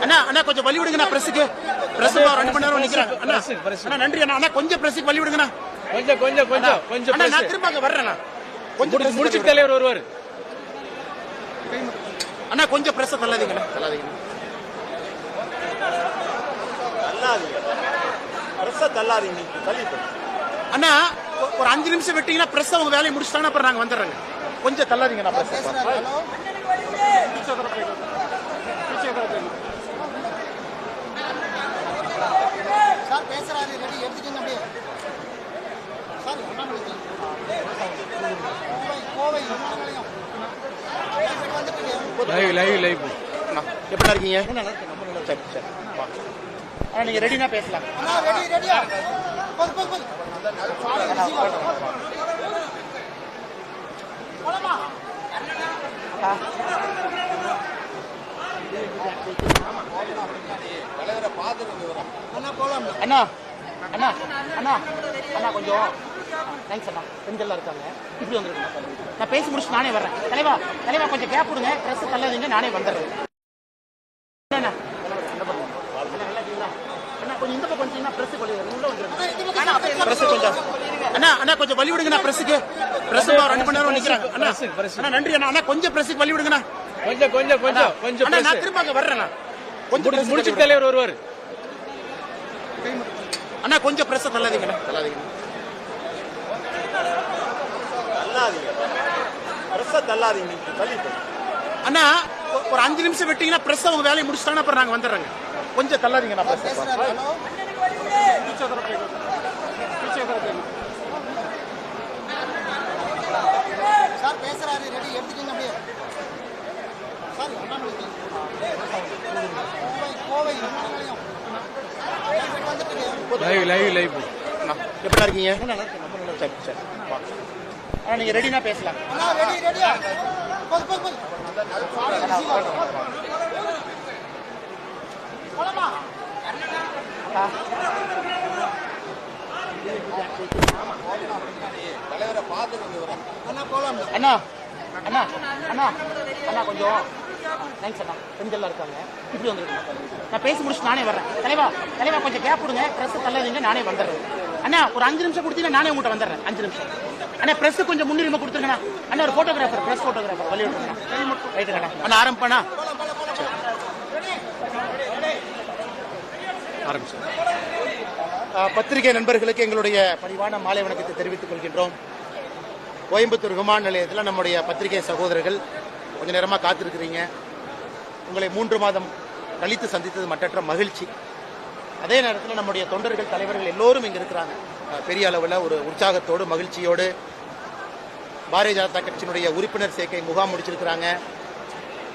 அண்ணா அண்ணா கொஞ்சம் வழி விடுங்கண்ணா பிரஸுக்கு. பிரஸ் 2 மணி நேரம் நிக்கிறேன் அண்ணா. அண்ணா நன்றி அண்ணா. அண்ணா கொஞ்சம் பிரஸுக்கு வழி விடுங்கண்ணா. கொஞ்சம் அண்ணா நான் திரும்ப அங்க வர்றேண்ணா. கொஞ்சம் முடிச்சு தலைவர் வருவார். அண்ணா கொஞ்சம் பிரஸ் தள்ளாதீங்கண்ணா. தள்ளாதீங்க. அண்ணா ஒரு 5 நிமிஷம் விட்டீங்கன்னா பிரஸ் அவங்க வேலையை முடிச்சுட்டாங்கன்னா அப்புறம் நாங்க வந்துடுறோங்க. கொஞ்சம் தள்ளாதீங்கண்ணா பிரஸ். சார் பேசுறாரு, ரெடி எடுத்துக்கங்க அப்படியே. சார் கோவை லைவ் எப்படி இருக்கீங்க? சரி சரி. நீங்க ரெடினா பேசலாம். ரெடியா அண்ணா அண்ணா அண்ணா அண்ணா கொஞ்சம் தேங்க்ஸ் அண்ணா. பெண்கள்லாம் இருக்காங்க, இப்படி வந்துருக்கேன். நான் பேசி முடிச்சு நானே வர்றேன். தலைவா தலைவா கொஞ்சம் கேப் கொடுங்க. ட்ரெஸ் தள்ளாதீங்க, நானே வந்துடுறேன். அண்ணா கொஞ்சம் இந்த பக்கம் கொஞ்சம் பிரஸ் கொஞ்சம் அண்ணா அண்ணா கொஞ்சம் வழி விடுங்கண்ணா பிரஸுக்கு. பிரஸ் 2 மணி நேரம் நிக்கிறேன் அண்ணா. அண்ணா நன்றி அண்ணா. அண்ணா கொஞ்சம் பிரஸுக்கு வழி விடுங்கண்ணா. கொஞ்சம் அண்ணா நான் திரும்ப அங்க வர்றேண்ணா. கொஞ்சம் முடிச்சு தலைவர் வருவார். அண்ணா கொஞ்சம் பிரஸ் தள்ளாதீங்கண்ணா. தள்ளாதீங்க. அண்ணா ஒரு 5 நிமிஷம் விட்டீங்கன்னா பிரஸ் அவங்க வேலையை முடிச்சுட்டாங்கன்னா அப்புறம் நாங்க வந்துடுறோங்க. கொஞ்சம் தள்ளாதீங்கண்ணா. சார் பேசுறாரு, ரெடி எடுத்துக்கங்க அப்படியே. சார் கோவை லைவ் எப்படி இருக்கீங்க? சரி சரி. நீங்க ரெடினா பேசலாம். ரெடியா அண்ணா அண்ணா அண்ணா அண்ணா கொஞ்சம் தேங்க்ஸ் அண்ணா. பெண்கள்லாம் இருக்காங்க, இப்படி வந்துருக்கேன். நான் பேசி முடிச்சு நானே வர்றேன். தலைவா தலைவா கொஞ்சம் கேப் கொடுங்க. பிரஸ் தள்ளாதீங்க, நானே வந்துடுறேன். அண்ணா ஒரு 5 நிமிஷம் கொடுத்தீங்கன்னா நானே உங்கள்கிட்ட வந்துடுறேன். 5 நிமிஷம். அண்ணா பிரஸ் கொஞ்சம் முன்னுரிமை கொடுத்துருங்கண்ணா. அண்ணா ஒரு போட்டோகிராஃபர், பிரஸ் போட்டோகிராஃபர் வழி விட்டுருங்கண்ணா. ரைட்டுங்கண்ணா. அண்ணா ஆரம்பிப்பாண்ணா. ஆரம்பிச்சேன். பத்திரிகை நண்பர்களுக்கு எங்களுடைய பணிவான மாலை வணக்கத்தை தெரிவித்துக் கொள்கின்றோம். கோயம்புத்தூர் விமான நிலையத்தில் நம்முடைய பத்திரிகை சகோதரர்கள் கொஞ்ச நேரமாக காத்திருக்கிறீங்க. உங்களை 3 மாதம் கழித்து சந்தித்தது மற்றற்ற மகிழ்ச்சி. அதே நேரத்தில் நம்முடைய தொண்டர்கள், தலைவர்கள் எல்லோரும் இங்கே இருக்கிறாங்க. பெரிய அளவில் ஒரு உற்சாகத்தோடு மகிழ்ச்சியோடு பாரதிய ஜனதா கட்சியினுடைய உறுப்பினர் சேர்க்கை முகாம் முடிச்சிருக்கிறாங்க.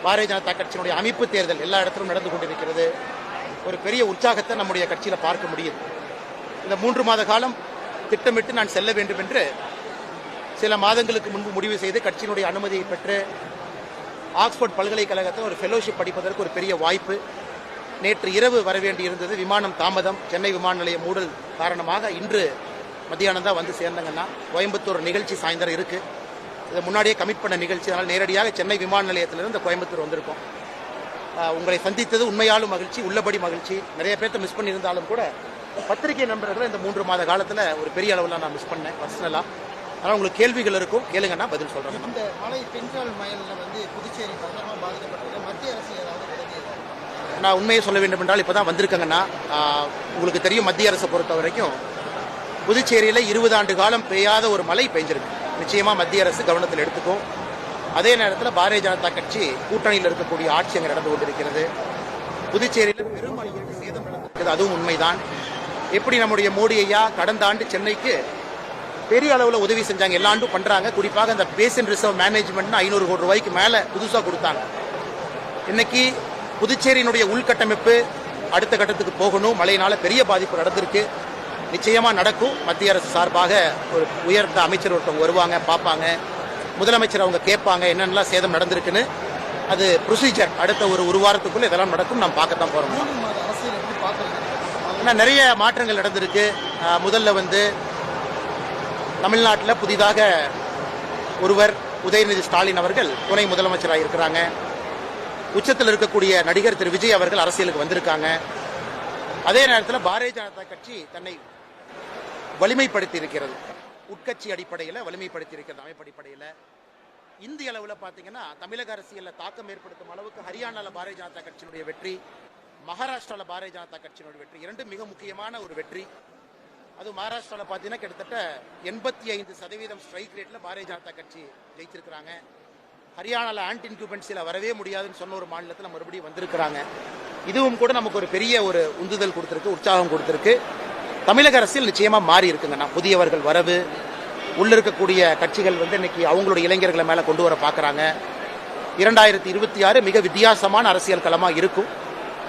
பாரதிய ஜனதா கட்சியினுடைய அமைப்பு தேர்தல் எல்லா இடத்திலும் நடந்து கொண்டிருக்கிறது. ஒரு பெரிய உற்சாகத்தை நம்முடைய கட்சியில் பார்க்க முடியுது. இந்த 3 மாத காலம் திட்டமிட்டு நான் செல்ல வேண்டும் என்று சில மாதங்களுக்கு முன்பு முடிவு செய்து காட்சியினுடைய அனுமதியை பெற்று ஆக்ஸ்போர்ட் பல்கலைக்கழகத்தில் ஒரு ஃபெலோஷிப் படிப்பதற்கு ஒரு பெரிய வாய்ப்பு. நேற்று இரவு வர வேண்டியிருந்தது, விமானம் தாமதம். சென்னை விமான நிலையம் மூடல் காரணமாக இன்று மத்தியானம் தான் வந்து சேர்ந்தங்கன்னா. கோயம்புத்தூர் நிகழ்ச்சி சாயந்தரம் இருக்குது. இதை முன்னாடியே கமிட் பண்ண நிகழ்ச்சி, அதனால் நேரடியாக சென்னை விமான நிலையத்திலிருந்து கோயம்புத்தூர் வந்திருக்கோம். உங்களை சந்தித்தது உண்மையாலும் மகிழ்ச்சி, உள்ளபடி மகிழ்ச்சி. நிறைய பேர்த்த மிஸ் பண்ணியிருந்தாலும் கூட பத்திரிகை நண்பர்களை இந்த 3 மாத காலத்தில் ஒரு பெரிய அளவில் நான் மிஸ் பண்ணேன் பர்சனலாக. ஆனால் உங்களுக்கு கேள்விகள் இருக்கும், கேளுங்கன்னா பதில் சொல்கிறேன். இந்த மழை பெண்கள் மயலில் வந்து புதுச்சேரி பலமாக பாதிக்கப்பட்டது. மத்திய அரசு ஏதாவது நான் உண்மையை சொல்ல வேண்டும் என்றால் இப்போ தான் வந்திருக்கேங்கன்னா, உங்களுக்கு தெரியும் மத்திய அரசை பொறுத்த வரைக்கும் புதுச்சேரியில் 20 ஆண்டு காலம் பெய்யாத ஒரு மழை பெஞ்சிருக்கு. நிச்சயமாக மத்திய அரசு கவனத்தில் எடுத்துக்கும். அதே நேரத்தில் பாரதிய ஜனதா கட்சி கூட்டணியில் இருக்கக்கூடிய ஆட்சி அங்கே நடந்து கொண்டிருக்கிறது. புதுச்சேரியில் பெரும் அளவிற்கு சேதம் நடந்திருக்கிறது, அதுவும் உண்மைதான். எப்படி நம்முடைய மோடி ஐயா கடந்த ஆண்டு சென்னைக்கு பெரிய அளவில் உதவி செஞ்சாங்க, எல்லா ஆண்டும் பண்ணுறாங்க. குறிப்பாக அந்த பேசின் ரிசர்வ் மேனேஜ்மெண்ட்னு 500 கோடி ரூபாய்க்கு மேலே புதுசாக கொடுத்தாங்க. இன்னைக்கு புதுச்சேரியினுடைய உள்கட்டமைப்பு அடுத்த கட்டத்துக்கு போகணும். மழையினால பெரிய பாதிப்பு நடந்திருக்கு, நிச்சயமாக நடக்கும். மத்திய அரசு சார்பாக ஒரு உயர்ந்த அமைச்சர் ஒருத்தவங்க வருவாங்க, பார்ப்பாங்க. முதலமைச்சர் அவங்க கேட்பாங்க என்னென்னலாம் சேதம் நடந்திருக்குன்னு. அது ப்ரொசீஜர். அடுத்த ஒரு வாரத்துக்குள்ள இதெல்லாம் நடக்கும், நாம் பார்க்கத்தான் போகிறோம். ஆனால் நிறைய மாற்றங்கள் நடந்திருக்கு. முதல்ல வந்து தமிழ்நாட்டில் புதிதாக ஒருவர் உதயநிதி ஸ்டாலின் அவர்கள் துணை முதலமைச்சராக இருக்கிறாங்க. உச்சத்தில் இருக்கக்கூடிய நடிகர் திரு விஜய் அவர்கள் அரசியலுக்கு வந்திருக்காங்க. அதே நேரத்தில் பாரதிய ஜனதா கட்சி தன்னை வலிமைப்படுத்தி இருக்கிறது. உட்கட்சி அடிப்படையில் வலிமைப்படுத்தி இருக்கிறது. அமைப்பு அடிப்படையில் இந்திய அளவில் பார்த்தீங்கன்னா தமிழக அரசியலில் தாக்கம் ஏற்படுத்தும் அளவுக்கு ஹரியானாவில் பாரதிய ஜனதா கட்சியினுடைய வெற்றி, மகாராஷ்டிராவில் பாரதிய ஜனதா கட்சியினுடைய வெற்றி, இரண்டும் மிக முக்கியமான ஒரு வெற்றி. அது மகாராஷ்டிராவில் பார்த்தீங்கன்னா கிட்டத்தட்ட 85% ஸ்ட்ரைக் ரேட்டில் பாரதிய ஜனதா கட்சி ஜெயிச்சிருக்கிறாங்க. ஹரியானாவில் ஆன்டி இன்குபென்சியில் வரவே முடியாதுன்னு சொன்ன ஒரு மாநிலத்தில் மறுபடியும் வந்திருக்கிறாங்க. இதுவும் கூட நமக்கு ஒரு பெரிய ஒரு உந்துதல் கொடுத்துருக்கு, உற்சாகம் கொடுத்துருக்கு. தமிழக அரசியல் நிச்சயமாக மாறி இருக்குங்கண்ணா. புதியவர்கள் வரவு, உள்ள இருக்கக்கூடிய கட்சிகள் வந்து இன்னைக்கு அவங்களுடைய இளைஞர்களை மேலே கொண்டு வர பார்க்குறாங்க. 2026 மிக வித்தியாசமான அரசியல் களமாக இருக்கும்.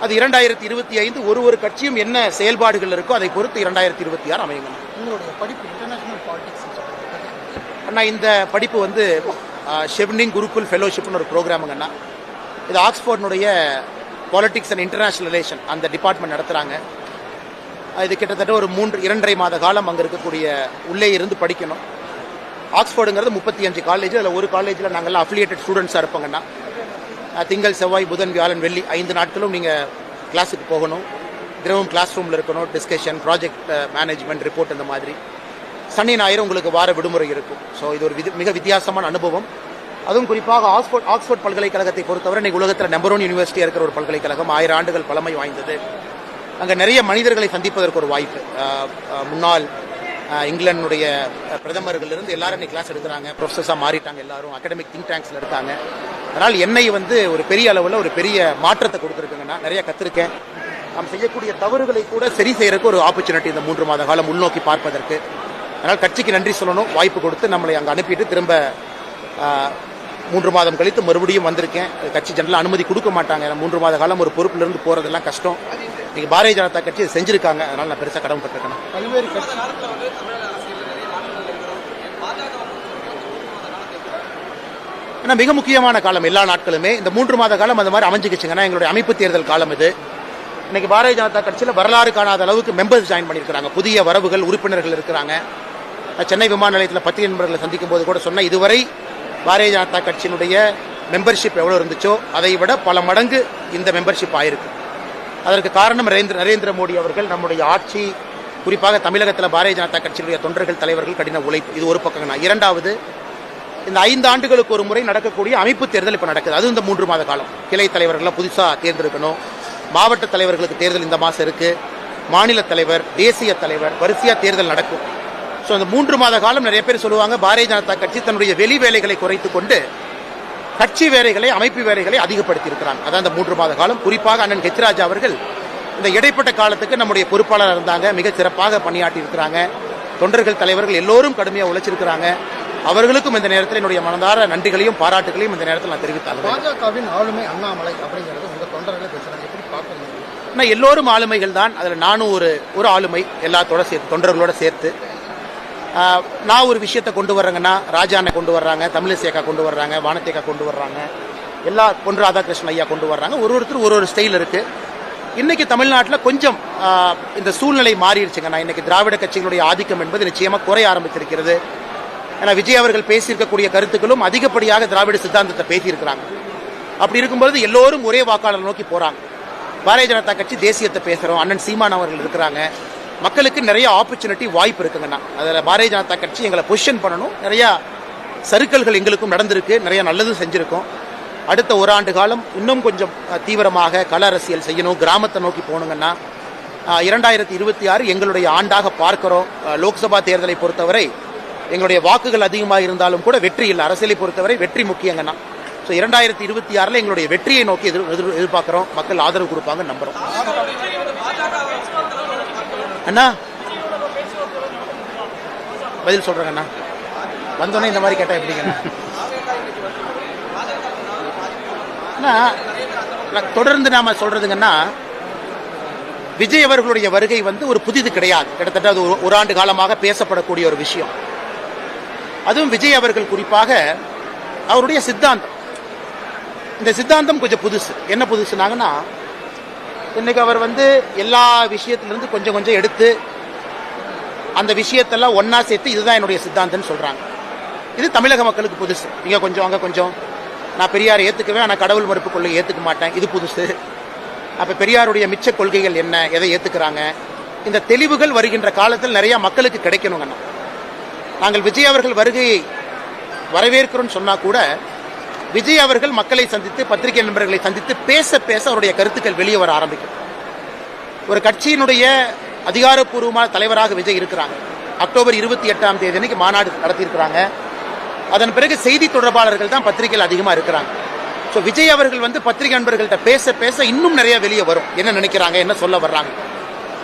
அது 2025 ஒரு கட்சியும் என்ன செயல்பாடுகள் இருக்கோ அதை பொறுத்து 2026 அமையுங்க. உங்களுடைய படிப்பு இன்டர்நேஷனல் பாலிடிக்ஸ் அண்ணா, இந்த படிப்பு வந்து ஷெவ்னிங் குருகுல் ஃபெலோஷிப்னு ஒரு ப்ரோக்ராமுங்கண்ணா. இது ஆக்ஸ்போர்டினுடைய பாலிட்டிக்ஸ் அண்ட் இன்டர்நேஷனல் ரிலேஷன் அந்த டிபார்ட்மெண்ட் நடத்துகிறாங்க. இது கிட்டத்தட்ட ஒரு 2.5 மாத காலம் அங்கே இருக்கக்கூடிய உள்ளே இருந்து படிக்கணும். ஆக்ஸ்போர்டுங்கிறது 35 காலேஜ். அதில் ஒரு காலேஜில் நாங்கள்லாம் அஃபிலியேட்டட் ஸ்டூடெண்ட்ஸாக இருப்போங்கண்ணா. திங்கள், செவ்வாய், புதன், வியாழன், வெள்ளி 5 நாட்களும் நீங்கள் கிளாஸுக்கு போகணும். தினமும் கிளாஸ் ரூமில் இருக்கணும். டிஸ்கஷன், ப்ராஜெக்ட் மேனேஜ்மெண்ட், ரிப்போர்ட் இந்த மாதிரி. சனி ஞாயிறு உங்களுக்கு வார விடுமுறை இருக்கும். ஸோ இது ஒரு மிக வித்தியாசமான அனுபவம். அதுவும் குறிப்பாக ஆக்ஸ்போர்ட் பல்கலைக்கழகத்தை பொறுத்தவரை இன்னைக்கு உலகத்தில் நம்பர் 1 யூனிவர்சிட்டியாக இருக்கிற ஒரு பல்கலைக்கழகம், 1000 ஆண்டுகள் பழமை வாய்ந்தது. அங்கே நிறைய மனிதர்களை சந்திப்பதற்கு ஒரு வாய்ப்பு. முன்னாள் இங்கிலாந்துடைய பிரதமர்களிலிருந்து எல்லாரும் இன்னைக்கு கிளாஸ் எடுக்கிறாங்க. ப்ரொஃபஸர்ஸாக மாறிட்டாங்க. எல்லாரும் அகாடமிக் திங்க் டேங்க்ஸில் இருக்காங்க. அதனால் என்னை வந்து ஒரு பெரிய அளவில் ஒரு பெரிய மாற்றத்தை கொடுத்துருக்குங்கன்னா நிறைய கற்றுருக்கேன். நாம் செய்யக்கூடிய தவறுகளை கூட சரி செய்யறதுக்கு ஒரு ஆப்பர்ச்சுனிட்டி இந்த 3 மாத காலம் உள்நோக்கி பார்ப்பதற்கு. அதனால் கட்சிக்கு நன்றி சொல்லணும். வாய்ப்பு கொடுத்து நம்மளை அங்கே அனுப்பிட்டு திரும்ப 3 மாதம் கழித்து மறுபடியும் வந்திருக்கேன். கட்சி ஜெனரல் அனுமதி கொடுக்க மாட்டாங்க. 3 மாத காலம் ஒரு பொறுப்பிலிருந்து போகிறதெல்லாம் கஷ்டம். இன்னைக்கு பாரதிய ஜனதா கட்சி செஞ்சிருக்காங்க. அதனால் நான் பெருசாக கடமைப்பட்டிருக்கேன். பல்வேறு கட்சி ஏன்னா மிக முக்கியமான காலம் எல்லா நாட்களுமே. இந்த 3 மாத காலம் அந்த மாதிரி அமைஞ்சுக்கிச்சுங்கன்னா எங்களுடைய அமைப்பு தேர்தல் காலம் இது. இன்னைக்கு பாரதிய ஜனதா கட்சியில் வரலாறு காணாத அளவுக்கு மெம்பர்ஸ் ஜாயின் பண்ணியிருக்கிறாங்க. புதிய வரவுகள், உறுப்பினர்கள் இருக்கிறாங்க. சென்னை விமான நிலையத்தில் பத்திரிகை நண்பர்களை சந்திக்கும் போது கூட சொன்ன, இதுவரை பாரதிய ஜனதா கட்சியினுடைய மெம்பர்ஷிப் எவ்வளோ இருந்துச்சோ அதை விட பல மடங்கு இந்த மெம்பர்ஷிப் ஆயிருக்கு. அதற்கு காரணம் நரேந்திர மோடி அவர்கள், நம்முடைய ஆட்சி, குறிப்பாக தமிழகத்தில் பாரதிய ஜனதா கட்சியினுடைய தொண்டர்கள், தலைவர்கள் கடின உழைப்பு. இது ஒரு பக்கம். இரண்டாவது, இந்த 5 ஆண்டுகளுக்கு ஒரு முறை நடக்கக்கூடிய அமைப்பு தேர்தல் இப்போ நடக்குது. அது இந்த 3 மாத காலம். கிளை தலைவர்களை புதுசாக தேர்ந்தெடுக்கணும். மாவட்ட தலைவர்களுக்கு தேர்தல் இந்த மாதம் இருக்கு. மாநில தலைவர், தேசிய தலைவர், வரிசையாக தேர்தல் நடக்கும். ஸோ இந்த 3 மாத காலம் நிறைய பேர் சொல்லுவாங்க பாரதிய ஜனதா கட்சி தன்னுடைய வெளி வேலைகளை குறைத்து கொண்டு கட்சி வேலைகளை, அமைப்பு வேலைகளை அதிகப்படுத்தி இருக்கிறாங்க. அதான் இந்த 3 மாத காலம். குறிப்பாக அண்ணன் ஹெச்ராஜா அவர்கள் இந்த இடைப்பட்ட காலத்துக்கு நம்முடைய பொறுப்பாளர் இருந்தாங்க. மிக சிறப்பாக பணியாற்றி இருக்கிறாங்க. தொண்டர்கள், தலைவர்கள் எல்லோரும் கடுமையாக உழைச்சிருக்கிறாங்க. அவர்களுக்கும் இந்த நேரத்தில் என்னுடைய மனதார நன்றிகளையும் பாராட்டுகளையும் இந்த நேரத்தில் நான் தெரிவித்தாங்க. பாஜகவின் ஆளுமை அண்ணாமலை அப்படிங்கிறது உங்க தொண்டர்களை பேசுறாங்க, எப்படி பார்க்கணும்? ஆனால் எல்லோரும் ஆளுமைகள் தான். அதில் நானும் ஒரு ஆளுமை, எல்லாத்தோட சேர்த்து, தொண்டர்களோட சேர்த்து. நான் ஒரு விஷயத்தை கொண்டு வர்றேங்கன்னா, ராஜானை கொண்டு வர்றாங்க, தமிழிசைக்கா கொண்டு வர்றாங்க, வானத்தேக்கா கொண்டு வர்றாங்க, எல்லா பொன் ராதாகிருஷ்ணன் ஐயா கொண்டு வர்றாங்க. ஒருத்தர் ஒரு ஸ்டைல் இருக்கு. இன்னைக்கு தமிழ்நாட்டில் கொஞ்சம் இந்த சூழ்நிலை மாறிடுச்சுங்க. இன்னைக்கு திராவிட கட்சிகளுடைய ஆதிக்கம் என்பது நிச்சயமாக குறைய ஆரம்பித்திருக்கிறது. ஏன்னா விஜய் அவர்கள் பேசியிருக்கக்கூடிய கருத்துக்களும் அதிகப்படியாக திராவிட சித்தாந்தத்தை பேசியிருக்கிறாங்க. அப்படி இருக்கும்போது எல்லோரும் ஒரே வாக்காளர் நோக்கி போறாங்க. பாரதிய ஜனதா கட்சி தேசியத்தை பேசுறோம். அண்ணன் சீமான் அவர்கள் இருக்கிறாங்க. மக்களுக்கு நிறைய ஆப்பர்ச்சுனிட்டி, வாய்ப்பு இருக்குங்கண்ணா. அதில் பாரதிய ஜனதா கட்சி எங்களை பொசிஷன் பண்ணணும். நிறைய சறுக்கல்கள் எங்களுக்கும் நடந்திருக்கு, நிறைய நல்லதும் செஞ்சிருக்கோம். அடுத்த 1 ஆண்டு காலம் இன்னும் கொஞ்சம் தீவிரமாக கள அரசியல் செய்யணும், கிராமத்தை நோக்கி போகணுங்கன்னா 2026 எங்களுடைய ஆண்டாக பார்க்கிறோம். லோக்சபா தேர்தலை பொறுத்தவரை எங்களுடைய வாக்குகள் அதிகமாக இருந்தாலும் கூட வெற்றி இல்லை. அரசியலை பொறுத்தவரை வெற்றி முக்கியங்கண்ணா. ஸோ 2026 எங்களுடைய வெற்றியை நோக்கி எதிர்பார்க்கிறோம். மக்கள் ஆதரவு கொடுப்பாங்க நம்புறோம். அண்ணா பதில் சொல்றேங்க அண்ணா. வந்தோடனே இந்த மாதிரி கேட்டா எப்படிங்கண்ணா? தொடர்ந்து நாம சொல்றதுங்கன்னா, விஜய் அவர்களுடைய வருகை ஒரு புதிது கிடையாது. கிட்டத்தட்ட அது 1 ஆண்டு காலமாக பேசப்படக்கூடிய ஒரு விஷயம். அதுவும் விஜய் அவர்கள் குறிப்பாக அவருடைய சித்தாந்தம், இந்த சித்தாந்தம் கொஞ்சம் புதுசு. என்ன புதுசுனாங்கன்னா, இன்னைக்கு அவர் எல்லா விஷயத்திலிருந்து கொஞ்சம் கொஞ்சம் எடுத்து அந்த விஷயத்தெல்லாம் ஒன்னா சேர்த்து இதுதான் என்னுடைய சித்தாந்தம்னு சொல்றாங்க. இது தமிழக மக்களுக்கு புதுசு. இங்க கொஞ்சம் அங்க கொஞ்சம், நான் பெரியாரை ஏற்றுக்குவேன், ஆனால் கடவுள் மறுப்பு கொள்கை ஏற்றுக்க மாட்டேன், இது புதுசு. அப்போ பெரியாருடைய மிச்ச கொள்கைகள் என்ன, எதை ஏற்றுக்கிறாங்க? இந்த தெளிவுகள் வருகின்ற காலத்தில் நிறைய மக்களுக்கு கிடைக்கணுங்கண்ணா. நாங்கள் விஜய் அவர்கள் வருகையை வரவேற்கிறோம்னு சொன்னால் கூட விஜய் அவர்கள் மக்களை சந்தித்து, பத்திரிகை நண்பர்களை சந்தித்து பேச பேச அவருடைய கருத்துக்கள் வெளியே வர ஆரம்பிக்கும். ஒரு கட்சியினுடைய அதிகாரப்பூர்வமான தலைவராக விஜய் இருக்கிறாங்க. அக்டோபர் 28ஆம் தேதி அன்னைக்கு மாநாடு நடத்தியிருக்கிறாங்க. அதன் பிறகு செய்தி தொடர்பாளர்கள் தான் பத்திரிகைகள் அதிகமாக இருக்கிறாங்க. ஸோ விஜய் அவர்கள் வந்து பத்திரிகை நண்பர்கள்ட்ட பேச பேச இன்னும் நிறைய வெளியே வரும், என்ன நினைக்கிறாங்க, என்ன சொல்ல வர்றாங்க.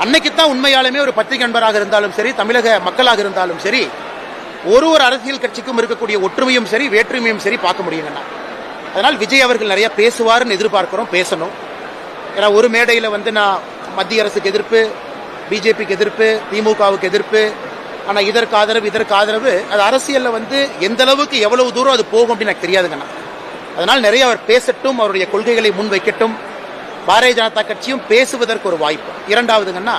அன்னைக்கு தான் உண்மையாலுமே ஒரு பத்திரிகை நண்பராக இருந்தாலும் சரி, தமிழக மக்களாக இருந்தாலும் சரி, ஒரு அரசியல் கட்சிக்கும் இருக்கக்கூடிய ஒற்றுமையும் சரி, வேற்றுமையும் சரி பார்க்க முடியுங்கண்ணா. அதனால் விஜய் அவர்கள் நிறைய பேசுவாருன்னு எதிர்பார்க்கிறோம், பேசணும். ஏன்னா ஒரு மேடையில் வந்து நான் மத்திய அரசுக்கு எதிர்ப்பு, பிஜேபிக்கு எதிர்ப்பு, திமுகவுக்கு எதிர்ப்பு, ஆனால் இதற்கு ஆதரவு, அது அரசியலில் வந்து எந்த அளவுக்கு எவ்வளவு தூரம் அது போகும் அப்படின்னு எனக்கு தெரியாதுங்கண்ணா. அதனால் நிறைய அவர் பேசட்டும், அவருடைய கொள்கைகளை முன்வைக்கட்டும். பாரதிய ஜனதா கட்சியும் பேசுவதற்கு ஒரு வாய்ப்பு. இரண்டாவதுங்கன்னா,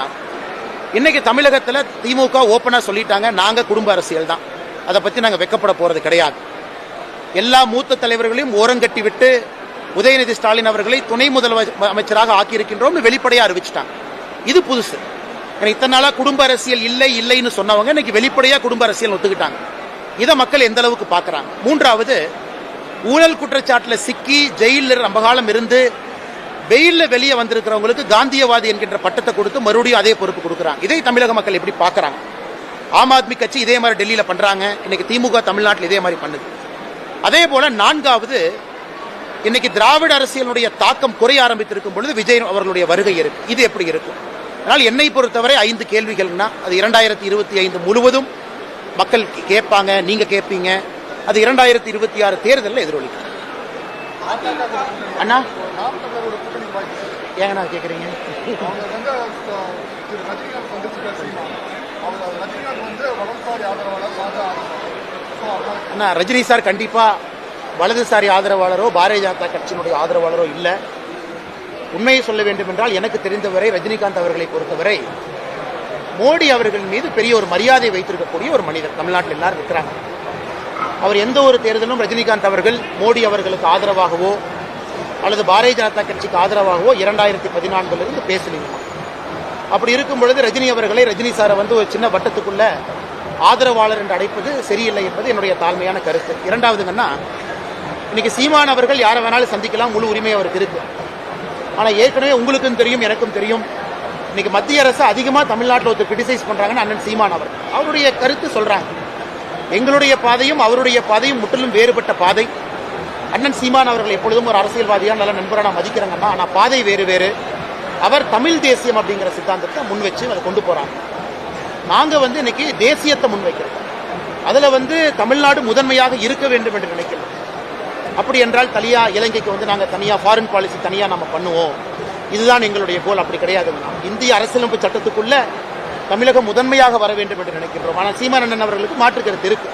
இன்னைக்கு தமிழகத்தில் திமுக ஓப்பனாக சொல்லிட்டாங்க, நாங்கள் குடும்ப அரசியல் தான், அதை பற்றி நாங்கள் வெக்கப்பட போகிறது கிடையாது. எல்லா மூத்த தலைவர்களையும் ஓரங்கட்டி விட்டு உதயநிதி ஸ்டாலின் அவர்களை துணை முதலமைச்சராக ஆக்கியிருக்கின்றோம் வெளிப்படையாக அறிவிச்சிட்டாங்க. இது புதுசு. இத்தனை நாளாக குடும்ப அரசியல் இல்லைன்னு சொன்னவங்க இன்னைக்கு வெளிப்படையாக குடும்ப அரசியல் ஒத்துக்கிட்டாங்க. இதை மக்கள் எந்த அளவுக்கு பார்க்குறாங்க. மூன்றாவது, ஊழல் குற்றச்சாட்டில் சிக்கி ஜெயிலில் ரொம்ப காலம் இருந்து வெயிலில் வெளியே வந்திருக்கிறவங்களுக்கு காந்தியவாதி என்கின்ற பட்டத்தை கொடுத்து மறுபடியும் அதே பொறுப்பு கொடுக்குறாங்க. இதை தமிழக மக்கள் எப்படி பார்க்குறாங்க? ஆம் ஆத்மி கட்சி இதே மாதிரி டெல்லியில் பண்ணுறாங்க, இன்னைக்கு திமுக தமிழ்நாட்டில் இதே மாதிரி பண்ணுது. அதே போல நான்காவது, இன்னைக்கு திராவிட அரசியலுடைய தாக்கம் குறைய ஆரம்பித்திருக்கும் பொழுது விஜய் அவர்களுடைய வருகை இருக்கு. இது எப்படி இருக்கும்? அதனால் என்னை பொறுத்தவரை 5 கேள்விகள்னா, அது 2025 முழுவதும் மக்கள் கேட்பாங்க, நீங்க கேட்பீங்க. அது 2026 தேர்தலில் எதிரொலிக்கும். அண்ணா ஏங்கண்ணா கேட்குறீங்க? அண்ணா ரஜினி சார் கண்டிப்பா வலதுசாரி ஆதரவாளரோ பாரதிய ஜனதா கட்சியினுடைய ஆதரவாளரோ இல்லை. உண்மையை சொல்ல வேண்டும் என்றால் எனக்கு தெரிந்தவரை ரஜினிகாந்த் அவர்களை பொறுத்தவரை மோடி அவர்கள் மீது பெரிய ஒரு மரியாதை வைத்திருக்கக்கூடிய ஒரு மனிதர் தமிழ்நாட்டில் எல்லாரும் இருக்கிறாங்க. அவர் எந்த ஒரு தேர்தலும் ரஜினிகாந்த் அவர்கள் மோடி அவர்களுக்கு ஆதரவாகவோ அல்லது பாரதிய ஜனதா கட்சிக்கு ஆதரவாகவோ 2014 பேசலீங்க. அப்படி இருக்கும் பொழுது ரஜினி அவர்களை, ரஜினி சாரை வந்து ஒரு சின்ன வட்டத்துக்குள்ள ஆதரவாளர் என்று அழைப்பது சரியில்லை என்பது என்னுடைய தாழ்மையான கருத்து. இரண்டாவதுங்கன்னா, இன்னைக்கு சீமான் அவர்கள் யாரை வேணாலும் சந்திக்கலாம், முழு உரிமை அவருக்கு இருக்கு. ஆனால் ஏற்கனவே உங்களுக்கும் தெரியும், எனக்கும் தெரியும், இன்னைக்கு மத்திய அரசு அதிகமாக தமிழ்நாட்டில் ஒருத்தர் கிரிட்டிசைஸ் பண்றாங்கன்னு அண்ணன் சீமான் அவர் அவருடைய கருத்து சொல்றாங்க. எங்களுடைய பாதையும் அவருடைய பாதையும் முற்றிலும் வேறுபட்ட பாதை. அண்ணன் சீமான் அவர்கள் எப்பொழுதும் ஒரு அரசியல்வாதியாக நல்ல நண்பராக நான் மதிக்கிறேங்கன்னா, ஆனால் பாதை வேறு வேறு. அவர் தமிழ் தேசியம் அப்படிங்கிற சித்தாந்தத்தை முன் வச்சு அதை கொண்டு போறாங்க. நாங்கள் வந்து இன்னைக்கு தேசியத்தை முன்வைக்கிறோம். அதில் வந்து தமிழ்நாடு முதன்மையாக இருக்க வேண்டும் என்று நினைக்கிறோம். அப்படி என்றால் இலங்கைக்கு வந்து நாங்கள் தனியாக ஃபாரின் பாலிசி தனியாக நம்ம பண்ணுவோம், இதுதான் எங்களுடைய கோல். அப்படி கிடையாதுங்க. இந்திய அரசியலமைப்பு சட்டத்துக்குள்ள தமிழகம் முதன்மையாக வர வேண்டும் என்று நினைக்கின்றோம். ஆனால் சீமானண்ணன் அவர்களுக்கு மாற்று கருத்து இருக்கு.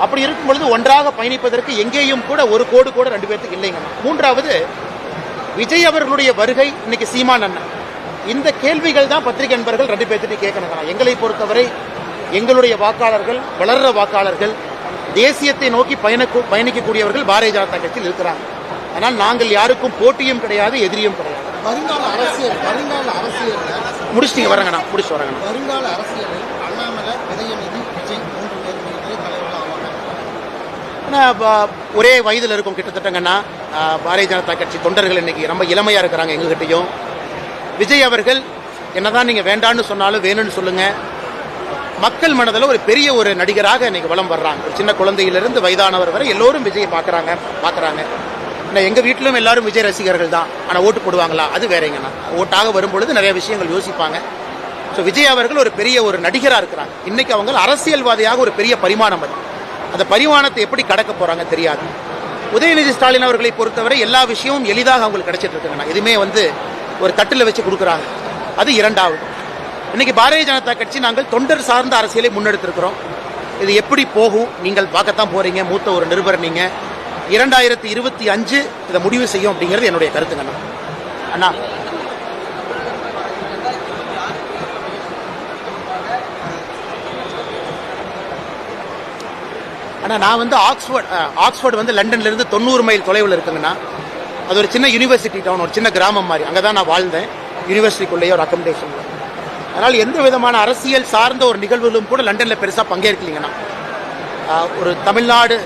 அப்படி இருக்கும் பொழுது ஒன்றாக பயணிப்பதற்கு எங்கேயும் கூட ஒரு கோடு கூட 2 பேருக்கு இல்லைங்க. மூன்றாவது, விஜய் அவர்களுடைய வருகை, இன்னைக்கு சீமானண்ணன், இந்த கேள்விகள் தான் பத்திரிகை நண்பர்கள் 2 பேர்த்திட்டு கேட்கணுங்க. எங்களை பொறுத்தவரை எங்களுடைய வாக்காளர்கள், வளர்ற வாக்காளர்கள், தேசியத்தை நோக்கி பயணிக்கக்கூடியவர்கள் பாரதிய ஜனதா கட்சியில் இருக்கிறாங்க. ஆனால் நாங்கள் யாருக்கும் போட்டியும் கிடையாது, எதிரியும் கிடையாது. வருங்கால அரசியல் முடிச்சுட்டு வரங்கண்ணா, முடிச்சு வரங்கண்ணா. வருங்கால அரசியலில் அண்ணாமலை, உதயநிதி, விஜய் 3 பேர் தலைவர்கள் ஆவாங்க. ஒரே வயதில் இருக்கும் கிட்டத்தட்டங்கன்னா. பாரதிய ஜனதா கட்சி தொண்டர்கள் இன்னைக்கு ரொம்ப இளமையா இருக்கிறாங்க எங்ககிட்டையும். விஜய் அவர்கள் என்னதான் நீங்க வேண்டான்னு சொன்னாலும் வேணும்னு சொல்லுங்க, மக்கள் மனதில் ஒரு பெரிய ஒரு நடிகராக இன்னைக்கு வலம் வர்றாங்க. ஒரு சின்ன குழந்தையிலிருந்து வயதானவர் வரை எல்லோரும் விஜயை பார்க்குறாங்க. எங்கள் வீட்டிலும் எல்லாரும் விஜய் ரசிகர்கள் தான். ஆனால் ஓட்டு போடுவாங்களா? அது வேறங்கண்ணா. ஓட்டாக வரும்பொழுது நிறைய விஷயங்கள் யோசிப்பாங்க. ஸோ விஜய் அவர்கள் ஒரு பெரிய ஒரு நடிகராக இருக்கிறாங்க. இன்னைக்கு அவங்க அரசியல்வாதியாக ஒரு பெரிய பரிமாணம் அது. அந்த பரிமாணத்தை எப்படி கடக்க போறாங்க தெரியாது. உதயநிதி ஸ்டாலின் அவர்களை பொறுத்தவரை எல்லா விஷயமும் எளிதாக அவங்களுக்கு கிடைச்சிட்டு இருக்குங்கண்ணா. எதுவுமே வந்து ஒரு தட்டில் வச்சு கொடுக்குறாங்க. அது இரண்டாவது. இன்னைக்கு பாரதிய ஜனதா கட்சி நாங்கள் தொண்டர் சார்ந்த அரசியலை முன்னெடுத்திருக்கிறோம். இது எப்படி போகும் நீங்கள் பார்க்கத்தான் போறீங்க. மூத்த ஒரு நிருபர் நீங்க. 2025 இதை முடிவு செய்யும் அப்படிங்கிறது என்னுடைய கருத்துங்க அண்ணா. ஆனால் நான் வந்து ஆக்ஸ்ஃபோர்டு வந்து லண்டன்லேருந்து 90 மைல் தொலைவில் இருக்குங்கண்ணா. அது ஒரு சின்ன யூனிவர்சிட்டி டவுன், ஒரு சின்ன கிராமம் மாதிரி. அங்கே தான் நான் வாழ்ந்தேன், யூனிவர்சிட்டிக்குள்ளேயே ஒரு அக்கமடேஷனில். அதனால் எந்த விதமான அரசியல் சார்ந்த ஒரு நிகழ்வுகளும் கூட லண்டனில் பெருசாக பங்கேற்கலைங்கண்ணா. ஒரு தமிழ்நாடு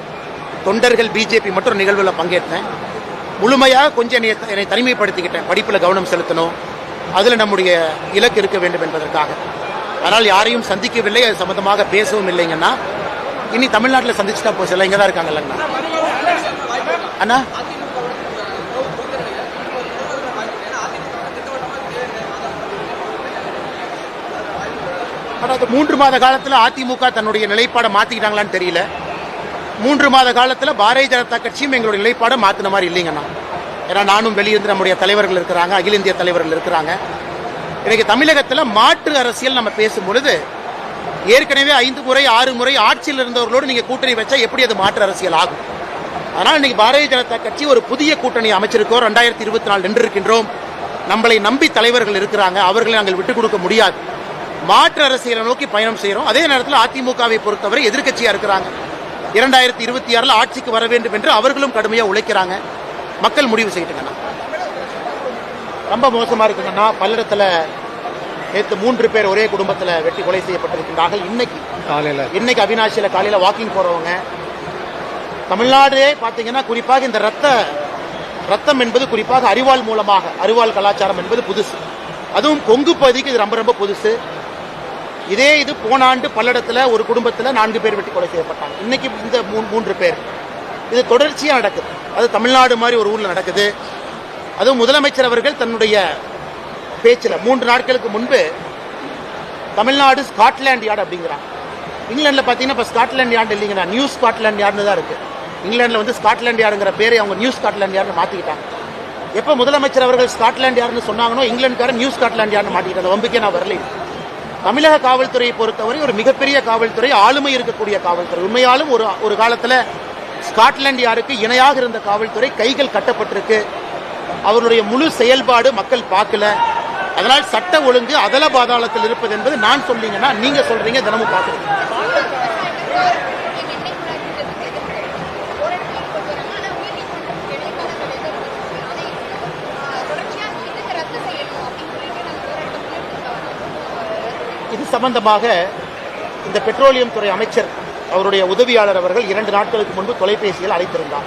தொண்டர்கள் பிஜேபி மட்டும் ஒரு நிகழ்வில் பங்கேற்றேன். முழுமையாக கொஞ்சம் என்னை தனிமைப்படுத்திக்கிட்டேன். படிப்பில் கவனம் செலுத்தணும், அதில் நம்முடைய இலக்கு இருக்க வேண்டும் என்பதற்காக. அதனால் யாரையும் சந்திக்கவில்லை, அது சம்பந்தமாக பேசவும் இல்லைங்கன்னா. இனி தமிழ்நாட்டில் சந்திச்சுட்டா போச்சு, எல்லாம் இங்கே தான் இருக்காங்கல்லங்கண்ணா. அண்ணா ஆனால் அது 3 மாத காலத்தில் அதிமுக தன்னுடைய நிலைப்பாடை மாற்றிக்கிட்டாங்களான்னு தெரியல. 3 மாத காலத்தில் பாரதிய ஜனதா கட்சியும் எங்களுடைய நிலைப்பாடை மாற்றின மாதிரி இல்லைங்கண்ணா. ஏன்னா நானும் வெளியிருந்து நம்முடைய தலைவர்கள் இருக்கிறாங்க, அகில இந்திய தலைவர்கள் இருக்கிறாங்க. இன்னைக்கு தமிழகத்தில் மாற்று அரசியல் நம்ம பேசும் பொழுது ஏற்கனவே 5 முறை 6 முறை ஆட்சியில் இருந்தவர்களோடு நீங்கள் கூட்டணி வச்சா எப்படி அது மாற்று அரசியல் ஆகும்? அதனால் இன்னைக்கு பாரதிய ஜனதா கட்சி ஒரு புதிய கூட்டணி அமைச்சிருக்கோம். 2024 நின்றிருக்கின்றோம். நம்மளை நம்பி தலைவர்கள் இருக்கிறாங்க, அவர்களை நாங்கள் விட்டுக் கொடுக்க முடியாது. மாற்று அரசியலை நோக்கி பயணம் செய்கிறோம். அதே நேரத்தில் அதிமுகவை பொறுத்தவரை எதிர்க்கட்சியாக இருக்கிறாங்க. 2026 ஆட்சிக்கு வர வேண்டும் என்று அவர்களும் கடுமையாக உழைக்கிறாங்க. மக்கள் முடிவு செய்யிட்டுங்கண்ணா. ரொம்ப மோசமாக இருக்குங்கண்ணா. பல்லடத்தில் நேற்று 3 பேர் ஒரே குடும்பத்தில் வெட்டி கொலை செய்யப்பட்டிருக்கின்றார்கள். இன்னைக்கு அவினாசியில் காலையில் வாக்கிங் போகிறவங்க. தமிழ்நாடே பார்த்தீங்கன்னா குறிப்பாக இந்த ரத்தம் என்பது குறிப்பாக அறிவால் கலாச்சாரம் என்பது புதுசு. அதுவும் கொங்கு பகுதிக்கு இது ரொம்ப ரொம்ப புதுசு. இது போன ஆண்டு பல்லடத்தில் ஒரு குடும்பத்தில் 4 பேர் வெட்டி கொலை செய்யப்பட்டாங்க. இன்னைக்கு இந்த 3 பேர். இது தொடர்ச்சியாக நடக்குது. அது தமிழ்நாடு மாதிரி ஒரு ஊரில் நடக்குது. அதுவும் முதலமைச்சர் அவர்கள் தன்னுடைய பேச்சில் 3 நாட்களுக்கு முன்பு தமிழ்நாடு ஸ்காட்லாண்ட் யார்டு அப்படிங்கிறாங்க. இங்கிலாண்டில் பார்த்தீங்கன்னா இப்போ ஸ்காட்லாண்ட் யார்டு இல்லைங்கண்ணா, நியூ ஸ்காட்லாண்ட் யார்டுன்னு தான் இருக்குது. இங்கிலாண்டில் வந்து ஸ்காட்லாண்ட் யார்டுங்கிற பேரை அவங்க நியூ ஸ்காட்லாண்ட் யார்டுன்னு மாற்றிக்கிட்டாங்க. எப்போ முதலமைச்சர் அவர்கள் ஸ்காட்லாண்ட் யார்டுன்னு சொன்னாங்களோ இங்கிலாந்துக்காரன் நியூ ஸ்காட்லாண்ட் யார்டுன்னு மாற்றிக்கிட்டாங்க. அந்த வம்புக்கே நான் வரல. தமிழக காவல்துறையை பொறுத்தவரை ஒரு மிகப்பெரிய காவல்துறை, ஆளுமை இருக்கக்கூடிய காவல்துறை. உண்மையாலும் ஒரு காலத்தில் ஸ்காட்லாண்ட் யாருக்கு இணையாக இருந்த காவல்துறை கைகள் கட்டப்பட்டிருக்கு. அவருடைய முழு செயல்பாடு மக்கள் பார்க்கல. அதனால் சட்ட ஒழுங்கு அதல பாதாளத்தில் இருப்பது என்பது நான் சொல்லிங்கன்னா நீங்க சொல்றீங்க, தினமும் பார்க்குறீங்க. இது சம்பந்தமாக இந்த பெட்ரோலியம் துறை அமைச்சர் அவருடைய உதவியாளர் அவர்கள் 2 நாட்களுக்கு முன்பு தொலைபேசியில் அழைத்திருந்தார்.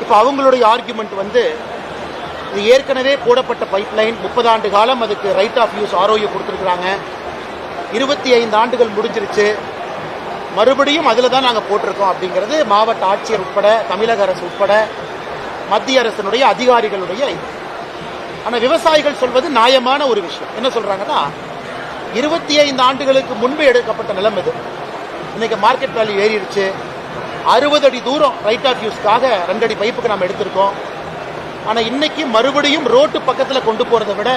இப்போ அவங்களுடைய ஆர்குமெண்ட் வந்து இது ஏற்கனவே போடப்பட்ட பைப்லைன், 30 ஆண்டு காலம் அதுக்கு ரைட் ஆஃப் யூஸ் ROU கொடுத்துருக்குறாங்க. 25 ஆண்டுகள் முடிஞ்சிருச்சு, மறுபடியும் அதில் தான் நாங்கள் போட்டிருக்கோம் அப்படிங்கிறது மாவட்ட ஆட்சியர் உட்பட தமிழக அரசு உட்பட மத்திய அரசினுடைய அதிகாரிகளுடைய இது. ஆனால் விவசாயிகள் சொல்வது நியாயமான ஒரு விஷயம். என்ன சொல்றாங்கன்னா 25 ஆண்டுகளுக்கு முன்பு எடுக்கப்பட்ட நிலம் இது. இன்னைக்கு மார்க்கெட் வேல்யூ ஏறிடுச்சு. 60 அடி தூரம் ரைட் ஆஃப் யூஸ்க்காக 2 அடி பைப்புக்கு நம்ம எடுத்திருக்கோம். ஆனால் இன்னைக்கு மறுபடியும் ரோட்டு பக்கத்தில் கொண்டு போகிறத விட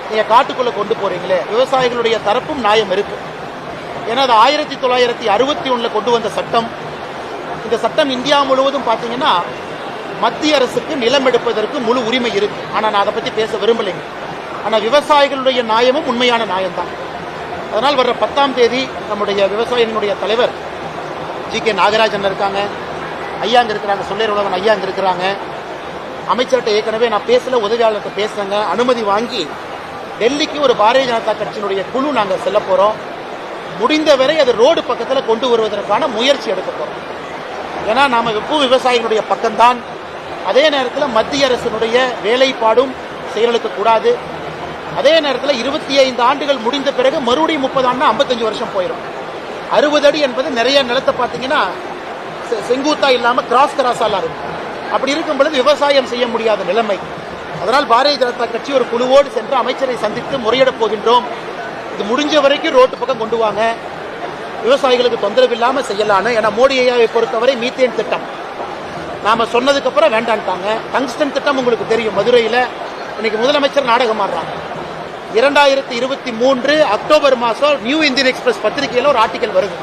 நீங்கள் காட்டுக்குள்ளே கொண்டு போகிறீங்களே, விவசாயிகளுடைய தரப்பும் நியாயம் இருக்கு. ஏன்னா அது 1961 கொண்டு வந்த சட்டம். இந்த சட்டம் இந்தியா முழுவதும் பார்த்தீங்கன்னா மத்திய அரசுக்கு நிலம் எடுப்பதற்கு முழு உரிமை இருக்கு. ஆனால் நான் அதை பற்றி பேச விரும்பலைங்க. ஆனால் விவசாயிகளுடைய நியாயமும் உண்மையான நியாயம்தான். அதனால் வர்ற 10ஆம் தேதி நம்முடைய விவசாயிகளுடைய தலைவர் GK நாகராஜன் இருக்காங்க, ஐயா அங்கே இருக்கிறாங்க, சொல்லேர் உலகன் ஐயா அங்கே இருக்கிறாங்க. அமைச்சர்கிட்ட ஏற்கனவே நான் பேசல, உதவியாளர்கிட்ட பேசுறேங்க. அனுமதி வாங்கி டெல்லிக்கு ஒரு பாரதிய ஜனதா கட்சியினுடைய குழு நாங்கள் செல்ல போகிறோம். முடிந்தவரை அது ரோடு பக்கத்தில் கொண்டு வருவதற்கான முயற்சி எடுக்க போகிறோம். ஏன்னா நாம் விவசாயிகளுடைய பக்கம்தான். அதே நேரத்தில் மத்திய அரசினுடைய வேலைப்பாடும் செயலுக்கக்கூடாது. அதே நேரத்தில் 25 ஆண்டுகள் முடிந்த பிறகு மறுபடியும் 30 ஆண்டுனா 55 வருஷம் போயிடும். 60 அடி என்பது நிறைய நிலத்தை பார்த்தீங்கன்னா செங்குத்தா இல்லாமல் கிராஸாலாம் இருக்கும். அப்படி இருக்கும் பொழுது விவசாயம் செய்ய முடியாத நிலைமை. அதனால் பாரதிய ஜனதா கட்சி ஒரு குழுவோடு சென்று அமைச்சரை சந்தித்து முறையிடப் போகின்றோம். இது முடிஞ்ச வரைக்கும் ரோட்டு பக்கம் கொண்டு வாங்க, விவசாயிகளுக்கு தொந்தரவு இல்லாமல் செய்யலான்னு. ஏன்னா மோடி ஐயாவை பொறுத்தவரை மீத்தேன் திட்டம் நாம் சொன்னதுக்கப்புறம் வேண்டான்ட்டாங்க. டங்ஸ்டன் திட்டம் உங்களுக்கு தெரியும், மதுரையில் இன்னைக்கு முதலமைச்சர் நாடகம் ஆடுறாங்க. 2023 அக்டோபர் மாதம் நியூ இந்தியன் எக்ஸ்பிரஸ் பத்திரிகையில் ஒரு ஆர்டிக்கல் வருது.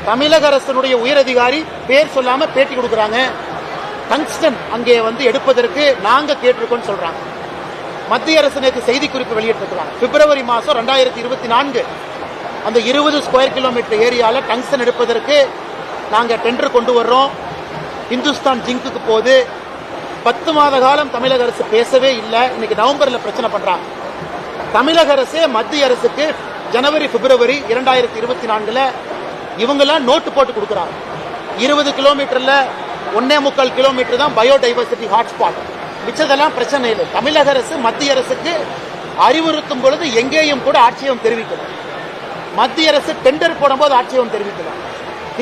தமிழக அரசினுடைய உயரதிகாரி பேர் சொல்லாமல் பேட்டி கொடுக்குறாங்க. டங்ஸ்டன் அங்கே வந்து எடுப்பதற்கு நாங்கள் கேட்டிருக்கோம்னு சொல்கிறாங்க. மத்திய அரசு நேற்று செய்திக்குறிப்பு வெளியிட்டிருக்கிறாங்க. பிப்ரவரி மாதம் 2024 அந்த 20 ஸ்கொயர் கிலோமீட்டர் ஏரியாவில் டங்ஸ்டன் எடுப்பதற்கு நாங்கள் டெண்டர் கொண்டு வர்றோம், இந்துஸ்தான் ஜிங்க்குக்கு போகுது. 10 மாத காலம் தமிழக அரசு பேசவே இல்லை. இன்னைக்கு நவம்பரில் பிரச்சனை பண்றாங்க. தமிழக அரசே மத்திய அரசுக்கு ஜனவரி பிப்ரவரி 2024 இவங்கெல்லாம் நோட்டு போட்டு கொடுக்குறாங்க. 20 கிலோமீட்டர்ல 1.25 கிலோமீட்டர் தான் பயோடைவர்சிட்டி ஹாட்ஸ்பாட், மிச்சதெல்லாம் பிரச்சனை இல்லை. தமிழக அரசு மத்திய அரசுக்கு அறிவுறுத்தும் பொழுது எங்கேயும் கூட ஆட்சேபம் தெரிவிக்கல. மத்திய அரசு டெண்டர் போடும்போது ஆட்சேபம் தெரிவிக்கல.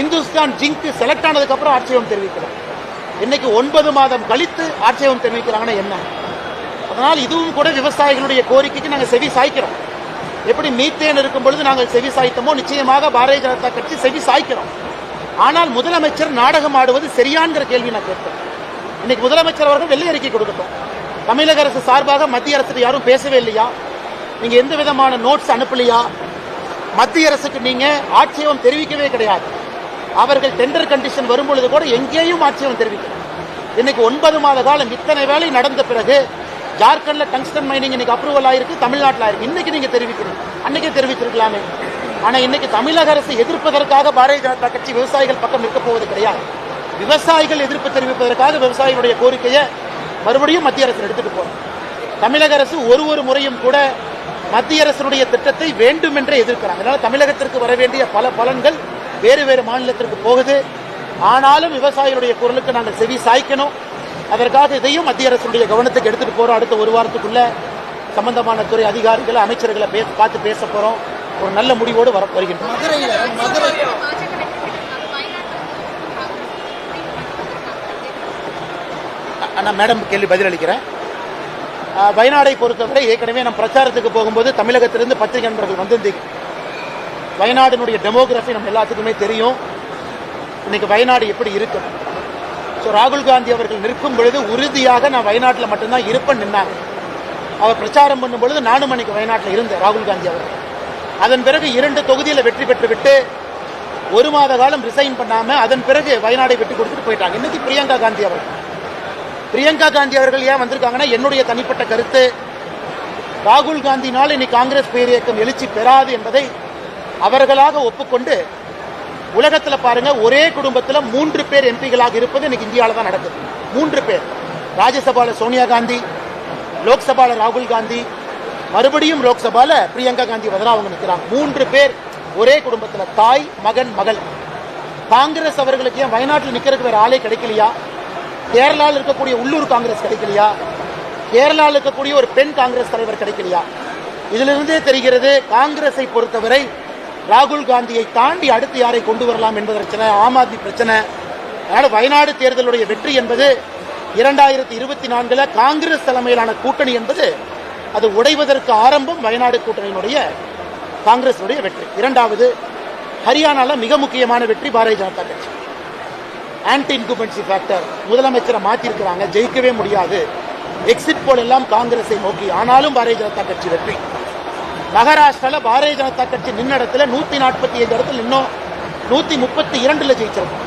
இந்துஸ்தான் ஜிங்க் செலக்ட் ஆனதுக்கு அப்புறம் ஆட்சேபம் தெரிவிக்கல. இன்னைக்கு 9 மாதம் கழித்து ஆட்சேபம் தெரிவிக்கிறாங்கன்னா என்ன? அதனால் இதுவும் கூட விவசாயிகளுடைய கோரிக்கைக்கு நாங்கள் செவி சாய்க்கிறோம். எப்படி மீத்தேன் இருக்கும் பொழுது நாங்கள் செவி சாய்த்தோமோ நிச்சயமாக பாரதிய ஜனதா கட்சி செவி சாய்க்கிறோம். ஆனால் முதலமைச்சர் நாடகம் ஆடுவது சரியான்கிற கேள்வி நான் கேட்கிறேன். இன்னைக்கு முதலமைச்சர் அவர்கள் வெள்ளை அறிக்கை கொடுக்கட்டும். தமிழக அரசு சார்பாக மத்திய அரசுக்கு யாரும் பேசவே இல்லையா? நீங்க எந்த விதமான நோட்ஸ் அனுப்பலையா? மத்திய அரசுக்கு நீங்க ஆட்சேபம் தெரிவிக்கவே கிடையாது. அவர்கள் டெண்டர் கண்டிஷன் வரும்பொழுது கூட எங்கேயும் ஆட்சேபம் தெரிவிக்கணும். இன்னைக்கு 9 மாத காலம் இத்தனை வேலை நடந்த பிறகு ஜார்க்கண்ட்ல டங்ஸ்டன் மைனிங் இன்னைக்கு அப்ரூவல் ஆயிருக்கு, தமிழ்நாட்டில் ஆயிருக்கு. இன்னைக்கு நீங்க தெரிவிக்கிறீங்க, அன்னைக்கே தெரிவிச்சிருக்கலாமே. ஆனா இன்னைக்கு தமிழக அரசு எதிர்ப்பதற்காக பாரதிய ஜனதா கட்சி விவசாயிகள் பக்கம் நிற்க போவது கிடையாது. விவசாயிகள் எதிர்ப்பு தெரிவிப்பதற்காக விவசாயிகளுடைய கோரிக்கையை மறுபடியும் மத்திய அரசு எடுத்துட்டு போறோம். தமிழக அரசு ஒரு முறையும் கூட மத்திய அரசுடைய திட்டத்தை வேண்டுமென்றே எதிர்க்கிறாங்க. அதனால தமிழகத்திற்கு வர வேண்டிய பல பலன்கள் வேறு மாநிலத்திற்கு போகுது. ஆனாலும் விவசாயிகளுடைய குரலுக்கு நாங்கள் செவி சாய்க்கணும். அதற்காக இதையும் மத்திய அரசுடைய கவனத்துக்கு எடுத்துட்டு போறோம். அடுத்த 1 வாரத்துக்குள்ள சம்பந்தமான துறை அதிகாரிகளை, அமைச்சர்களை பார்த்து பேச போறோம். ஒரு நல்ல முடிவோடு வருகின்றோம். நான் மேடம் கேள்வி பதிலளிக்கிறேன். வயநாடை பொறுத்தவரை ஏற்கனவே நம்ம பிரச்சாரத்துக்கு போகும்போது தமிழகத்திலிருந்து பத்திரிகை நண்பர்கள் வந்திருந்தீங்க. வயநாடினுடைய டெமோகிராஃபி நம்ம எல்லாத்துக்குமே தெரியும். இன்னைக்கு வயநாடு எப்படி இருக்கு. ஸோ ராகுல் காந்தி அவர்கள் நிற்கும் பொழுது உறுதியாக நான் வயநாட்டில் மட்டும்தான் இருப்பேன் நின்னாங்க. அவர் பிரச்சாரம் பண்ணும் பொழுது நானும் அன்னைக்கு வயநாட்டில் இருந்தேன். ராகுல் காந்தி அவர்கள் அதன் பிறகு 2 தொகுதியில் வெற்றி பெற்று விட்டு 1 மாத காலம் ரிசைன் பண்ணாம அதன் பிறகு வயநாடை வெற்றி கொடுத்துட்டு போயிட்டாங்க. இன்னைக்கு பிரியங்கா காந்தி அவர்கள் ஏன் வந்திருக்காங்கன்னா, என்னுடைய தனிப்பட்ட கருத்து, ராகுல் காந்தினால் இன்னைக்கு காங்கிரஸ் பேரியக்கம் எழுச்சி பெறாது என்பதை அவர்களாக ஒப்புக்கொண்டு, உலகத்தில் பாருங்க ஒரே குடும்பத்தில் 3 பேர் எம்பிகளாக இருப்பது இன்னைக்கு இந்தியாவில் தான் நடக்குது. 3 பேர். ராஜ்யசபால சோனியா காந்தி, லோக்சபால ராகுல் காந்தி, மறுபடியும் லோக்சபால பிரியங்கா காந்தி வதரா அவங்க நிற்கிறாங்க. 3 பேர் ஒரே குடும்பத்தில், தாய் மகன் மகள். காங்கிரஸ் அவர்களுக்கு ஏன் வயநாட்டில் நிற்கிறதுக்கு வேற ஆளே கிடைக்கலையா? கேரளாவில் இருக்கக்கூடிய உள்ளூர் காங்கிரஸ் கிடைக்கலையா? கேரளாவில் இருக்கக்கூடிய ஒரு பெண் காங்கிரஸ் தலைவர் கிடைக்கலையா? இதிலிருந்தே தெரிகிறது காங்கிரஸை பொறுத்தவரை ராகுல் காந்தியை தாண்டி அடுத்து யாரை கொண்டு வரலாம் என்பது பிரச்சனை, ஆம் ஆத்மி பிரச்சனை. அதனால வயநாடு தேர்தலுடைய வெற்றி என்பது 2024 காங்கிரஸ் தலைமையிலான கூட்டணி என்பது அது உடைவதற்கு ஆரம்பம் வயநாடு கூட்டணியினுடைய காங்கிரஸுடைய வெற்றி. 2வது ஹரியானால மிக முக்கியமான வெற்றி பாரதிய ஜனதா கட்சி. ஆன்டி இன்குபன்சி ஃபேக்டர், முதலமைச்சரை மாற்றிருக்கிறாங்க, ஜெயிக்கவே முடியாது. எக்ஸிட் போல் எல்லாம் காங்கிரஸை நோக்கி, ஆனாலும் பாரதிய ஜனதா கட்சி வெற்றி. மகாராஷ்டிரால பாரதிய ஜனதா கட்சி நின்ன இடத்துல 145 இடத்துல இன்னும் 132 ஜெயிச்சிருக்கும்.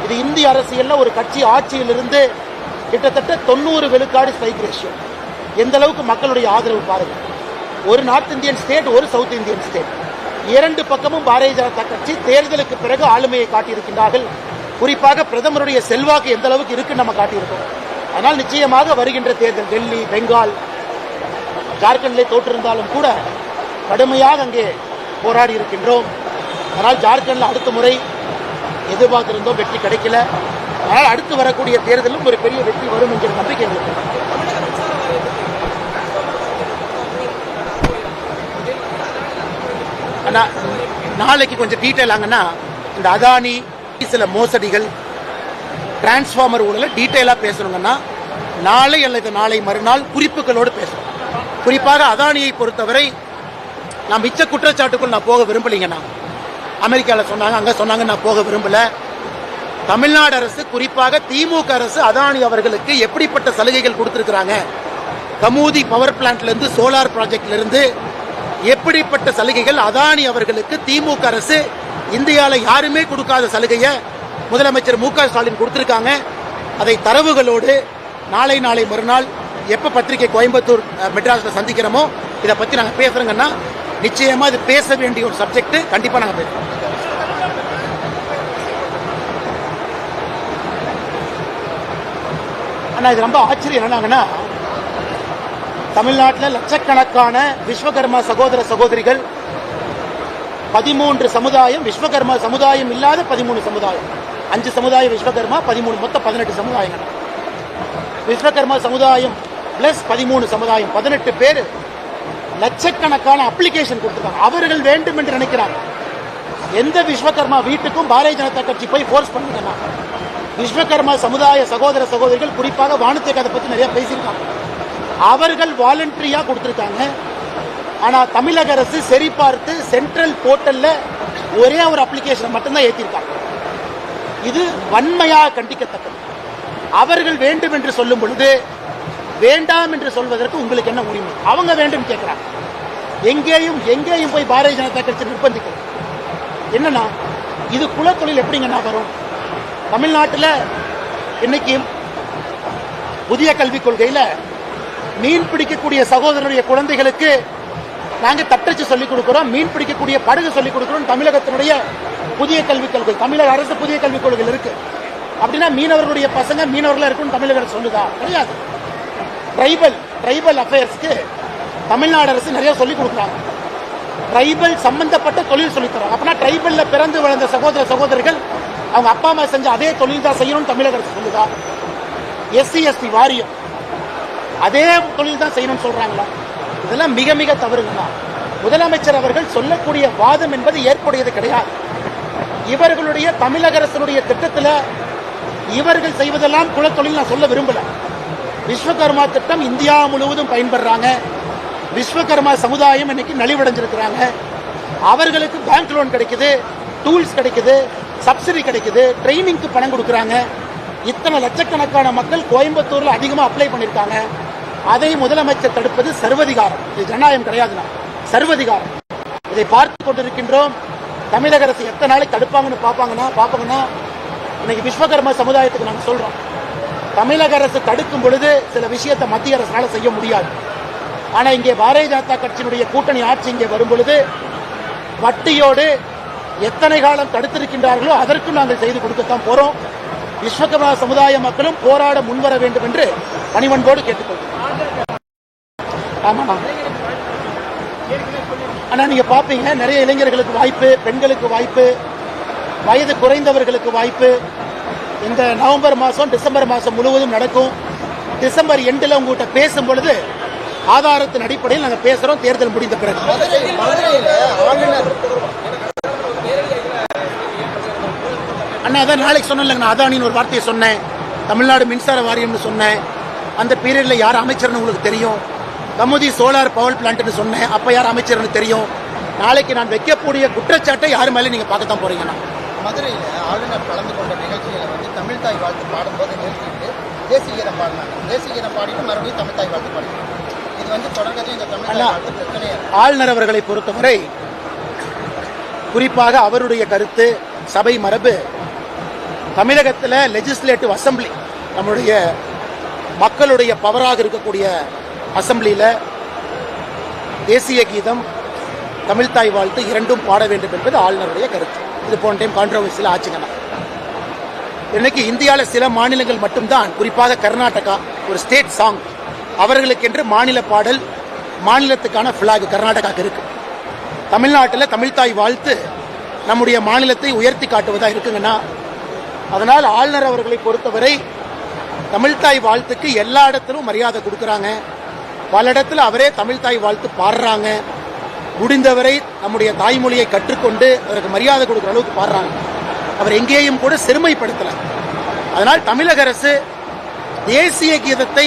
இது இந்திய அரசியல்ல ஒரு கட்சி ஆட்சியிலிருந்து கிட்டத்தட்ட 90 விழுக்காடு ஸ்ட்ரைக் ரேஷியோ. எந்த அளவுக்கு மக்களுடைய ஆதரவு பாருங்க. ஒரு நார்த் இந்தியன் ஸ்டேட், ஒரு சவுத் இந்தியன் ஸ்டேட், 2 பக்கமும் பாரதிய ஜனதா கட்சி தேர்தலுக்கு பிறகு ஆளுமையை காட்டியிருக்கின்றார்கள். குறிப்பாக பிரதமருடைய செல்வாக்கு எந்த அளவுக்கு இருக்குன்னு நம்ம காட்டியிருக்கோம். ஆனால் நிச்சயமாக வருகின்ற தேர்தல் டெல்லி, பெங்கால், ஜார்க்கண்டிலே தோற்றிருந்தாலும் கூட கடுமையாக அங்கே போராடி இருக்கின்றோம். ஆனால் ஜார்க்கண்டில் அடுத்த முறை எதிர்பார்த்திருந்தோம், வெற்றி கிடைக்கல. ஆனால் அடுத்து வரக்கூடிய தேர்தலும் ஒரு பெரிய வெற்றி வரும் என்கிற நம்பிக்கை எங்களுக்கு. நாளைக்கு கொஞ்சம் டீட்டெயில் ஆங்கன்னா, இந்த அதானி சில மோசடிகள், டிரான்ஸ்ஃபார்மர் ஊழல டீட்டெயிலா பேசணுங்கன்னா நாளை அல்லது நாளை மறுநாள் குறிப்புகளோடு பேசணும். குறிப்பாக அதானியை பொறுத்தவரை நான் மிச்ச குற்றச்சாட்டுக்குள் நான் போக விரும்பலைங்கண்ணா. அமெரிக்காவில் சொன்னாங்க, அங்கே சொன்னாங்க, நான் போக விரும்பல. தமிழ்நாடு அரசு, குறிப்பாக திமுக அரசு அதானி அவர்களுக்கு எப்படிப்பட்ட சலுகைகள் கொடுத்திருக்கிறாங்க, கமூதி பவர் பிளான்ட்ல இருந்து சோலார் ப்ராஜெக்ட்ல இருந்து எப்படிப்பட்ட சலுகைகள் அதானி அவர்களுக்கு திமுக அரசு இந்தியாவில் யாருமே கொடுக்காத சலுகையை முதலமைச்சர் மு க ஸ்டாலின் கொடுத்திருக்காங்க. அதை தரவுகளோடு நாளை மறுநாள் எப்ப பத்திரிகை கோயம்புத்தூர் மெட்ராஸ்ல சந்திக்கிறோமோ இதை பத்தி நாங்கள் பேசுறோங்கன்னா நிச்சயமா இது பேச வேண்டிய ஒரு சப்ஜெக்ட். கண்டிப்பா நாங்கள் பேசுறோம். ஆனால் இது ரொம்ப ஆச்சரியம் என்னன்னா, தமிழ்நாட்டில் லட்சக்கணக்கான விஸ்வகர்மா சகோதர சகோதரிகள், 13 சமுதாயம், விஸ்வகர்மா சமுதாயம் இல்லாத 13 சமுதாயம், 5 சமுதாய விஸ்வகர்மா, 13 மொத்தம் 18 சமுதாயங்கள். விஸ்வகர்மா சமுதாயம் பிளஸ் 13 சமுதாயம், 18 பேர் லட்சக்கணக்கான அப்ளிகேஷன் கொடுத்துருக்காங்க. அவர்கள் வேண்டும் என்று நினைக்கிறாங்க. எந்த விஸ்வகர்மா வீட்டுக்கும் பாரதிய ஜனதா கட்சி போய் ஃபோர்ஸ் பண்ணுங்கன்னா, விஸ்வகர்மா சமுதாய சகோதர சகோதரிகள் குறிப்பாக வானத்தை அதை பற்றி நிறைய பேசியிருக்காங்க. அவர்கள் வாலண்டரியா கொடுத்திருக்காங்க. ஆனா தமிழக அரசு சரி பார்த்து சென்ட்ரல் போர்ட்டல்ல ஒரே ஒரு அப்ளிகேஷன் மட்டும்தான் ஏற்றிருக்காங்க. இது வன்மையாக கண்டிக்கத்தக்கது. அவர்கள் வேண்டும் என்று சொல்லும் பொழுது வேண்டாம் என்று சொல்வதற்கு உங்களுக்கு என்ன உரிமை? அவங்க வேண்டும் கேட்கிறாங்க. எங்கேயும் போய் பாரதிய ஜனதா கட்சி நிர்பந்திக்கிறது என்னன்னா, இது குலத்தொழில் எப்படிங்கன்னா வரும்? தமிழ்நாட்டில் இன்னைக்கு புதிய கல்விக் கொள்கையில மீன் பிடிக்கக்கூடிய சகோதரருடைய குழந்தைகளுக்கு நாங்கள் தட்டச்சு சொல்லிக் கொடுக்கிறோம், மீன் பிடிக்கக்கூடிய படகு சொல்லிக் கொடுக்கிறோம். தமிழகத்தினுடைய புதிய கல்விக் கொள்கை, தமிழக அரசு புதிய கல்விக் கொள்கையில் இருக்கு. அப்படின்னா மீனவர்களுடைய பசங்க மீனவர்களா இருக்குன்னு தமிழக அரசு சொல்லுதா? கிடையாது. ட்ரைபல் அஃபேர்ஸ்க்கு தமிழ்நாடு அரசு நிறைய சொல்லிக் கொடுக்குறாங்க. ட்ரைபல் சம்பந்தப்பட்ட தொழில் சொல்லித் தரோம். அப்படின்னா ட்ரைபல்ல பிறந்து வளர்ந்த சகோதர சகோதரிகள் அவங்க அப்பா அம்மா செஞ்ச அதே தொழில் தான் செய்யணும் தமிழக அரசு சொல்லுதா? SC/ST வாரியம் அதே தொழில் தான் செய்யணும்னு சொல்றாங்களா? இதெல்லாம் மிக மிக தவறுங்களா. முதலமைச்சர் அவர்கள் சொல்லக்கூடிய வாதம் என்பது ஏற்புடையது கிடையாது. இவர்களுடைய தமிழக அரசுடைய திட்டத்தில் இவர்கள் செய்வதெல்லாம் குலத்தொழில் நான் சொல்ல விரும்பல. விஸ்வகர்மா திட்டம் இந்தியா முழுவதும் பயன்படுறாங்க. விஸ்வகர்மா சமுதாயம் இன்னைக்கு நலிவடைஞ்சிருக்கிறாங்க. அவர்களுக்கு பேங்க் லோன் கிடைக்குது, டூல்ஸ் கிடைக்குது, சப்சிடி கிடைக்குது, ட்ரைனிங்க்கு பணம் கொடுக்குறாங்க. இத்தனை லட்சக்கணக்கான மக்கள் கோயம்புத்தூர்ல அதிகமாக அப்ளை பண்ணியிருக்காங்க. அதை முதலமைச்சர் தடுப்பது சர்வதிகாரம். இது ஜனநாயகம் கிடையாதுன்னா சர்வதிகாரம். இதை பார்த்து கொண்டிருக்கின்றோம். தமிழக அரசு எத்தனை நாளைக்கு தடுப்பாங்கன்னு பார்ப்பாங்கன்னா இன்னைக்கு விஸ்வகர்மா சமுதாயத்துக்கு நாங்கள் சொல்றோம், தமிழக அரசு தடுக்கும் பொழுது சில விஷயத்தை மத்திய அரசால செய்ய முடியாது. ஆனா இங்கே பாரதிய ஜனதா கட்சியினுடைய கூட்டணி ஆட்சி இங்கே வரும் பொழுது வட்டியோடு எத்தனை காலம் தடுத்திருக்கின்றார்களோ அதற்கும் நாங்கள் செய்து கொடுக்கத்தான் போறோம். விஸ்வகர்மா சமுதாய மக்களும் போராட முன்வர வேண்டும் என்று பணிவன்போடு கேட்டுக்கொள்கிறோம். ஆமா, ஆனா நீங்க பாப்பீங்க நிறைய இளைஞர்களுக்கு வாய்ப்பு, பெண்களுக்கு வாய்ப்பு, வயது குறைந்தவர்களுக்கு வாய்ப்பு. இந்த நவம்பர் மாசம் டிசம்பர் மாசம் முழுவதும் நடக்கும். டிசம்பர் எண்டில் உங்ககிட்ட பேசும் பொழுது ஆதாரத்தின் அடிப்படையில் நாங்கள் பேசுறோம். தேர்தல் முடிந்த பிறகு அண்ணா அதான் நாளைக்கு சொன்னேன். அதானின்னு ஒரு வார்த்தையை சொன்னேன், தமிழ்நாடு மின்சார வாரியம்னு சொன்னேன். அந்த பீரியட்ல யார் அமைச்சர்னு உங்களுக்கு தெரியும். கமுதி சோலார் பவர் பிளான்ட்னு சொன்னேன், அப்ப யார் அமைச்சர்னு தெரியும். நாளைக்கு நான் வைக்கக்கூடிய குற்றச்சாட்டை யார் மேலே நீங்க பார்க்க தான் போறீங்கன்னா. மதுரையில் ஆளுநர் கலந்து கொண்ட நிகழ்ச்சியில் வந்து தமிழ் தாய் வாழ்த்து பாடும்போது நிறுத்திட்டு தேசிய கீதம் பாடினாங்க. தேசிய கீதம் பாடிட்டு மறுபடியும் தமிழ் தாய் வாழ்த்து பாடினாங்க. இது வந்து தொடர்ந்து இந்த தமிழ் தாய் வாழ்த்து பிரச்சனையா இருக்கு. ஆளுநர் அவர்களை பொறுத்தவரை குறிப்பாக அவருடைய கருத்து, சபை மரபு, தமிழகத்தில் லெஜிஸ்லேட்டிவ் அசம்பிளி, நம்முடைய மக்களுடைய பவராக இருக்கக்கூடிய அசம்பிளியில் தேசிய கீதம், தமிழ்தாய் வாழ்த்து இரண்டும் பாட வேண்டும் என்பது ஆளுநருடைய கருத்து. இது போன டைம் கான்ட்ரவர்சியில் ஆச்சுங்கன்னா, இன்னைக்கு இந்தியாவில் சில மாநிலங்கள் மட்டும்தான், குறிப்பாக கர்நாடகா ஒரு ஸ்டேட் சாங், அவர்களுக்கென்று மாநில பாடல், மாநிலத்துக்கான பிளாக் கர்நாடகாவுக்கு இருக்கு. தமிழ்நாட்டில் தமிழ்தாய் வாழ்த்து நம்முடைய மாநிலத்தை உயர்த்தி காட்டுவதா இருக்குங்கன்னா, அதனால் ஆளுநர் அவர்களை பொறுத்தவரை தமிழ்தாய் வாழ்த்துக்கு எல்லா இடத்திலும் மரியாதை கொடுக்கறாங்க. பல இடத்துல அவரே தமிழ்தாய் வாழ்த்து பாடுறாங்க. முடிந்தவரை நம்முடைய தாய்மொழியை கற்றுக்கொண்டு அதற்கு மரியாதை கொடுக்கிற அளவுக்கு பாடுறாங்க. அவர் எங்கேயும் கூட சிறுமைப்படுத்தல. அதனால் தமிழக அரசு தேசிய கீதத்தை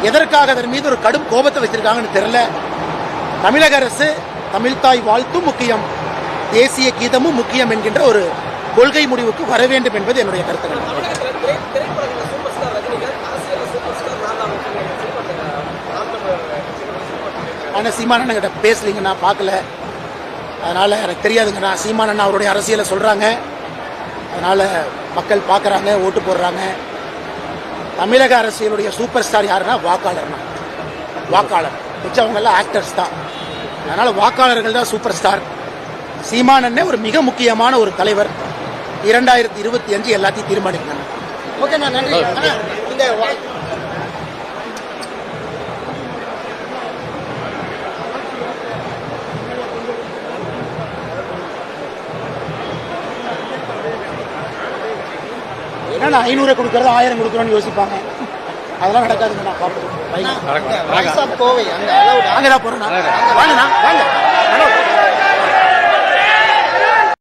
எதற்காக அதன் மீது ஒரு கடும் கோபத்தை வச்சிருக்காங்கன்னு தெரியல. தமிழக அரசு தமிழ்தாய் வாழ்த்தும் முக்கியம், தேசிய கீதமும் முக்கியம் என்கின்ற ஒரு கொள்கை முடிவுக்கு வர வேண்டும் என்பது என்னுடைய கருத்துக்கள். ஆனால் சீமானண்ணன் கிட்ட பேசலீங்க, நான் பார்க்கல, அதனால் எனக்கு தெரியாதுங்கண்ணா. சீமானண்ணா அவருடைய அரசியலை சொல்கிறாங்க, அதனால் மக்கள் பார்க்குறாங்க, ஓட்டு போடுறாங்க. தமிழக அரசியலுடைய சூப்பர் ஸ்டார் யாருன்னா வாக்காளர்னா, வாக்காளர் மிச்சவங்கெல்லாம் ஆக்டர்ஸ் தான். அதனால் வாக்காளர்கள் தான் சூப்பர் ஸ்டார். சீமானண்ணே ஒரு மிக முக்கியமான ஒரு தலைவர். 2025 எல்லாத்தையும் தீர்மானிக்கணும். ஓகேண்ணா, நன்றி. ஏன்னா 500 கொடுக்கறது 1000 கொடுக்குறோன்னு யோசிப்பாங்க. அதெல்லாம் நடக்காதுங்க. நான் பார்ப்போம். வாய்ஸ் ஆஃப் கோவை அங்க அலௌட் அங்கதான் போறேன். வாங்கண்ணா வாங்க.